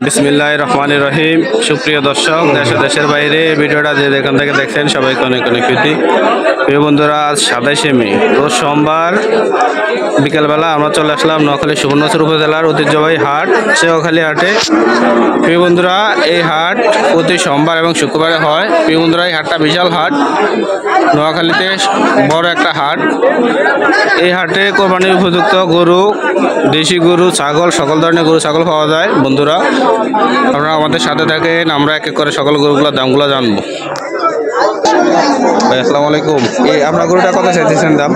বিসমিল্লাহির রহমানির রহিম। সুপ্রিয় দর্শক, দেশ ও দেশের বাইরে ভিডিওটা যে যেখান থেকে দেখছেন সবাইকে অনেক অনেক প্রীতি। প্রিয় বন্ধুরা, আজ 27শে মে রোজ সোমবার বিকেলবেলা আমরা চলে আসলাম নোয়াখালী সুবর্ণচর উপজেলার ঐতিহ্যবাহী হাট শেওখালী হাটে। প্রিয় বন্ধুরা, এই হাট প্রতি সোমবার এবং শুক্রবারে হয়। প্রিয় বন্ধুরা, এই হাটটা বিশাল হাট, নোয়াখালীতে বড় একটা হাট। এই হাটে কোরবানির উপযুক্ত গরু, দেশি গরু, ছাগল, সকল ধরনের গরু ছাগল পাওয়া যায়। বন্ধুরা, আপনারা আমাদের সাথে থাকেন, আমরা এক এক করে সকল গরুগুলোর দামগুলো জানবো। ভাই আসসালামু আলাইকুম। এই আপনার গরুটা কত চাইতেছেন দাম?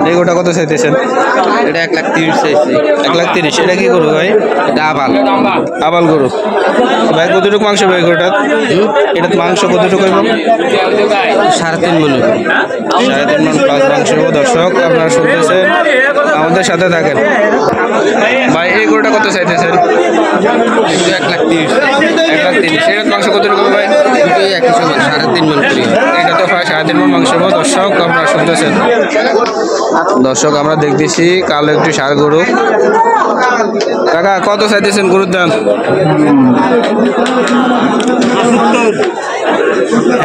এই গরুটা কত চাইতেছেন? এটা 1,30,000 চাইছি। 1,30,000। এটা কি গরু ভাই? এটা আবাল আবাল গরু। ভাই কতটুকু মাংস ভাই গরুটা? এটা মাংস কতটুকু এবং 3.5 মন। 3.5 মন প্লাস মাংস। দর্শক, আপনারা শুনতেছেন, আমাদের সাথে থাকেন। ভাই এই গরুটা কত চাইতেছেন? 1,30,000। 1,30,000। এটার মাংস কতটুকু ভাই? দুটোই একই সমান, 3.5 মন করি। এটা তো প্রায় 3.5 মন মাংস। দর্শক, আপনারা শুনতেছেন। দর্শক, আমরা দেখতেছি কালো একটি ষাঁড় গরু। কাকা কত চাইতেছেন গরুর দাম?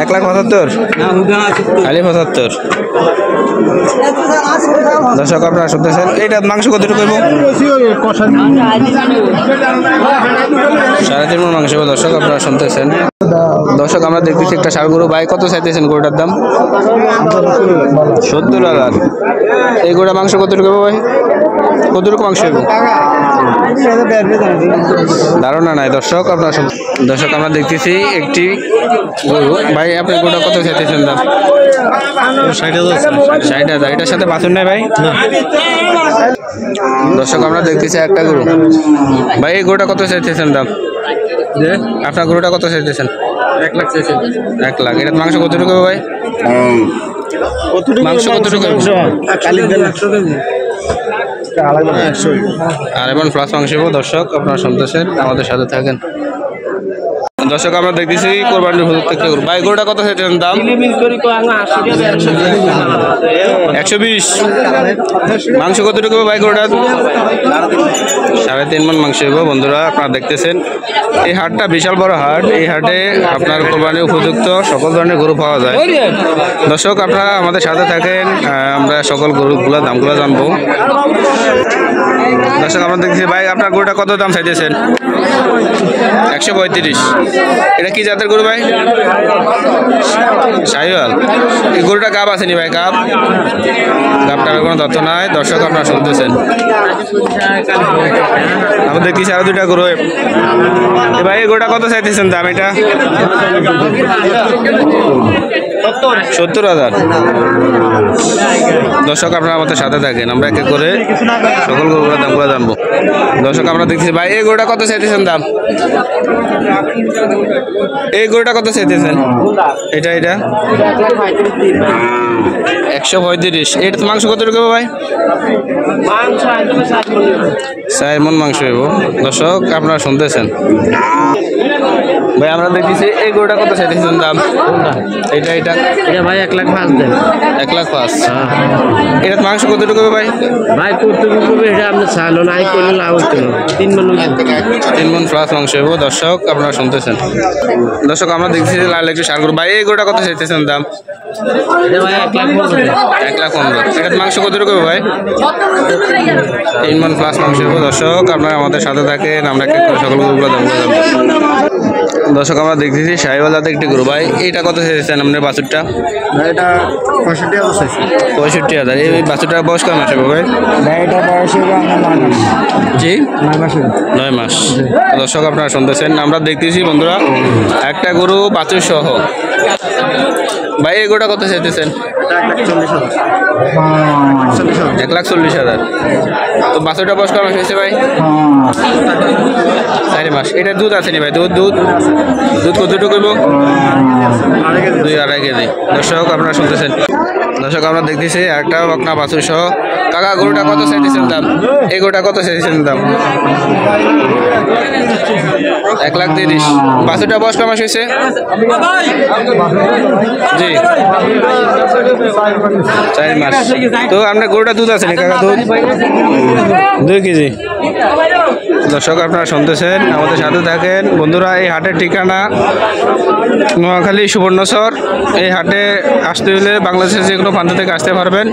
1,75,000। খালি 75। দর্শক, আপনারা শুনতেছেন। এইটা মাংস কতটুকু করবো? 3.5 মন মাংস। দর্শক, আপনারা শুনতেছেন। দর্শক, আমরা দেখতেছি একটা ষাঁড় গরু। ভাই কত চাইতেছেন গরুটার দাম? 70,000। এই গরুটা মাংস কতটুকু ভাই? কতটুকু মাংস হবে? ধারণা নাই। দর্শক, আপনারা দর্শক, আমরা দেখতেছি একটি গরু। ভাই আপনি গরুটা কত চাইতেছেন দাম? 60,000। এটার সাথে বাছুর নেই ভাই? দর্শক, আমরা দেখতেছি একটা গরু। ভাই এই গরুটা কত চাইতেছেন দাম? আপনার গরুটা কত চাইতেছেন? 1 লাখ চাইছি। 1 লাখ। এটা মাংস কতটুকু ভাই? মাংস কতটুকু? আর এবং প্লাস মাংস। দর্শক, আপনারা শুনতেছেন, আমাদের সাথে থাকেন। দর্শক, আমরা দেখতেছি কোরবানির উপযুক্ত একটা গরু। ভাই গরুটা কত চাইতেছেন দাম? 120। মাংস কতটুকু ভাই গরুটা? 3.5 মন মাংস হইব। বন্ধুরা, আপনারা দেখতেছেন, এই হাটটা বিশাল বড় হাট। এই হাটে আপনার কোরবানির উপযুক্ত সকল ধরনের গরু পাওয়া যায়। দর্শক, আপনারা আমাদের সাথে থাকেন, আমরা সকল গরুগুলো দামগুলো জানবো। দর্শক, আমরা দেখতেছি। ভাই আপনার গরুটা কত দাম চাইতেছেন? 135। এটা কি জাতের গরু ভাই? শাহিওয়াল। এই গরুটা গাব আসেনি ভাই? গাবটা কোনো তথ্য নাই। দর্শক, আপনারা শুনতেছেন। আমরা দেখতেছি আরো দুইটা গরু। ভাই এই গরুটা কত চাইতেছেন দাম? এটা 70,000। দর্শক, আপনারা আমাদের সাথে থাকেন, আমরা এক এক করে সকল গরুগুলোর দামগুলো জানবো। দর্শক, আমরা দেখতেছি। ভাই এই গরুটা কত চাইতেছেন দাম? এই গরুটা কত চাইতেছেন? এটা 135। এটা মাংস কতটুকু ভাই? 4 মন মাংস হইব। দর্শক, আপনারা শুনতেছেন। ভাই আমরা দেখতেছি এই গরুটা কত চাইতেছেন দাম? এটা ভাই 1 লাখ 5 দেন। 1,05,000। এটা মাংস কতটুকু ভাই? ভাই কতটুকু এটা আপনি চালো নাই করলে লাভ হতো না। 3 মন 3 মন প্লাস মাংস হইব। দর্শক, আপনারা শুনতেছেন। দর্শক, আমরা দেখতেছি লাল একটু ষাঁড় গরু। ভাই এই গরুটা কত চাইতেছেন দাম? ভাই 1 লাখ 1,15,000। এটা মাংস কতটুকু ভাই? 3 মন প্লাস মাংস হইব। দর্শক, আপনারা আমাদের সাথে থাকেন, আমরা এক এক করে সকল গরুগুলো দামগুলো জানবো। দর্শক, আমরা দেখতেছি শাহিওয়াল জাতের একটি গরু। ভাই এটা কত চাইতেছেন আপনার বাছুরটা? এটা 65,000 চাইছি। 65,000। এই বাছুরটার বয়স কয় মাস হবে ভাই? এটা বয়স হবে আমার 9 মাস। জি 9 মাস। 9 মাস। দর্শক, আপনারা শুনতেছেন, আমরা দেখতেছি বন্ধুরা একটা গরু বাছুর সহ। ভাই এই গরুটা কত চাইতেছেন? 1,40,000। তো বাছুরটা বয়স কয় মাস হয়েছে ভাই? 4 মাস। এটা দুধ আছে নি ভাই? দুধ কতটুকু করবো? 2-2.5 কেজি। দর্শক, আপনারা শুনতেছেন। দর্শক, আমরা দেখতেছি একটা বকনা বাছুর সহ। কাকা গরুটা কত চাইতেছেন দাম? এই গরুটা কত চাইতেছেন দাম? 1,30,000। বাছুরটা বয়স কয় মাস হয়েছে? জি 4 মাস। তো আপনার গরুটা দুধ আছে নি কাকা? দুধ 2 কেজি। দর্শক আপনারা শুনতেছেন, আমাদের সাথে থাকেন বন্ধুরা। এই হাটের ঠিকানা নোয়াখালী সুবর্ণচর। এই হাটে আসতে হলে বাংলাদেশের যে কোনো প্রান্ত থেকে আসতে পারবেন।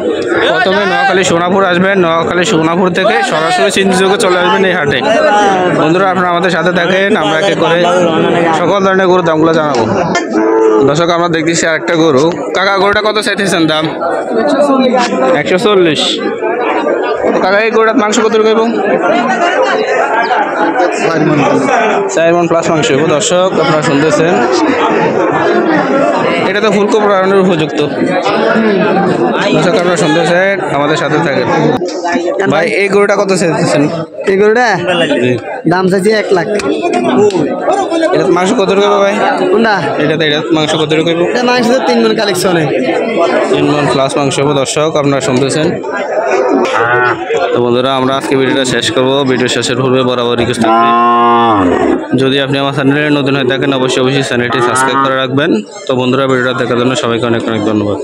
প্রথমে নোয়াখালী সোনাপুর আসবেন, নোয়াখালী সোনাপুর থেকে সরাসরি চিনযোগে চলে আসবেন এই হাটে। বন্ধুরা আপনারা আমাদের সাথে থাকেন, আমরা একে করে সকল ধরনের গরুর দামগুলো জানাবো। দর্শক আমরা দেখতেছি আরেকটা গরু। কাকা গরুটা কত চাইতেছেন দাম? 140। কাকা এই গরুটার মাংস কত রকম? 4 মণ প্লাস মাংস। দর্শক আপনারা শুনতেছেন, এটা তো ফুলকপি উপযুক্ত। দর্শক আপনারা শুনতেছেন, আমাদের সাথে থাকেন। ভাই এই গরুটা কত চাইতেছেন? এই গরুটা দাম চাইছি 1 লাখ। এটা মাংস কত রকম ভাই? কোনটা? এটা মাংস কত রকম? এটা মাংস 3 মণ কালেকশনে, 3 মণ প্লাস মাংস। দর্শক আপনারা শুনতেছেন। তো বন্ধুরা আমরা আজকে ভিডিওটা শেষ করব। ভিডিও শেষের পূর্বে বরাবর রিকোয়েস্ট থাকবে, যদি আপনি আমার চ্যানেলে নতুন হয়ে থাকেন অবশ্যই চ্যানেলটি সাবস্ক্রাইব করে রাখবেন। তো বন্ধুরা ভিডিওটা দেখার জন্য সবাইকে অনেক অনেক ধন্যবাদ।